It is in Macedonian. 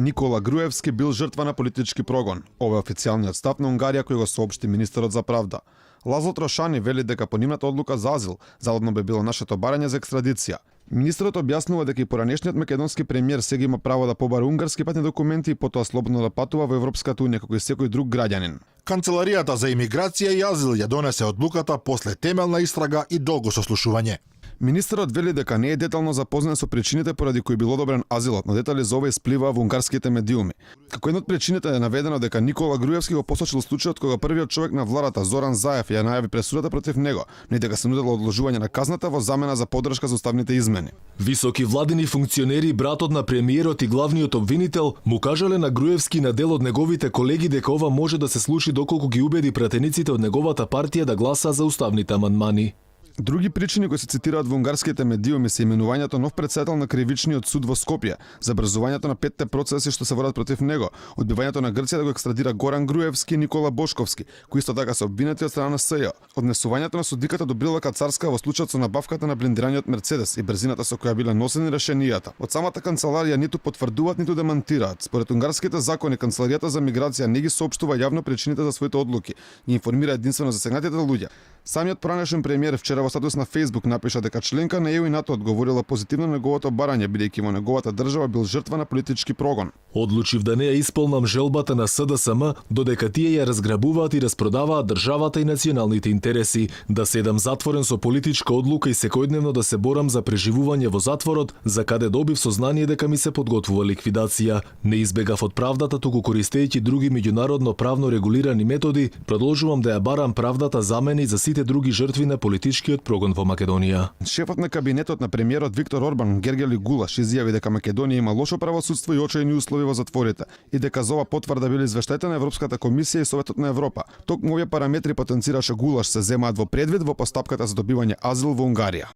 Никола Груевски бил жртва на политички прогон. Ова е официјалниот став на Унгарија кој го соопшти министерот за правда. Лазло Трошани вели дека по нивната одлука за азил залудно би било нашето барање за екстрадиција. Министерот објаснува дека и поранешниот македонски премиер сега има право да побара унгарски патни документи и потоа слободно да патува во Европската унија како и секој друг граѓанин. Канцеларијата за имиграција и азил ја донесе одлуката после темелна истрага и долго сослушување. Министерот вели дека не е детално запознат со причините поради кои бил одобрен азилот, но детали за ова испливаа во унгарските медиуми. Како една од причините е наведено дека Никола Груевски го посочил случајот кога првиот човек на владата Зоран Заев ја најави пресудата против него, но и дека се нудело одложување на казната во замена за поддршка за уставните измени. Високи владини функционери, братот на премиерот и главниот обвинител му кажале на Груевски на дел од неговите колеги дека ова може да се случи доколку ги убеди пратениците од неговата партија да гласаа за уставните амандмани. Други причини кои се цитираат во унгарските медиуми се именувањето нов претседател на кривичниот суд во Скопје, забрзувањето на 5 процеси што се водат против него, одбивањето на Грција да го екстрадира Горан Груевски и Никола Бошковски, кои исто така се обвинети од страна на СЈ, однесувањето на судиката Добрилка Царска во случајот со набавката на блиндираниот Мерцедес и брзината со која биле носени решенијата. Од самата канцеларија ниту потврдуваат, ниту демантираат. Според унгарските закони, канцеларијата за миграција не ги соопштува јавно причините за своите одлуки, ги информира единствено засегнатите луѓе. Самиот поранешен премиер вчера во статус на Facebook напиша дека членка на ЕУ и НАТО одговорила позитивно на неговото барање, бидејќи во неговата држава бил жртва на политички прогон. Одлучив да не ја исполнам желбата на СДСМ, додека тие ја разграбуваат и распродаваат државата и националните интереси, да седам затворен со политичка одлука и секојдневно да се борам за преживување во затворот, за каде добив сознание дека ми се подготвува ликвидација. Не избегав од правдата, туку користејќи други меѓународно правно регулирани методи, продолжувам да ја барам правдата за мене и за сите други жртви на политичкиот прогон во Македонија. Шефот на кабинетот на премиерот Виктор Орбан, Гергели Гулаш, изјави дека Македонија има лошо правосудство и очајни услови во затворите и дека за ова потврда били извештаите на Европската комисија и Советот на Европа. Токму овие параметри потенцираше Гулаш се земаат во предвид во постапката за добивање азил во Унгарија.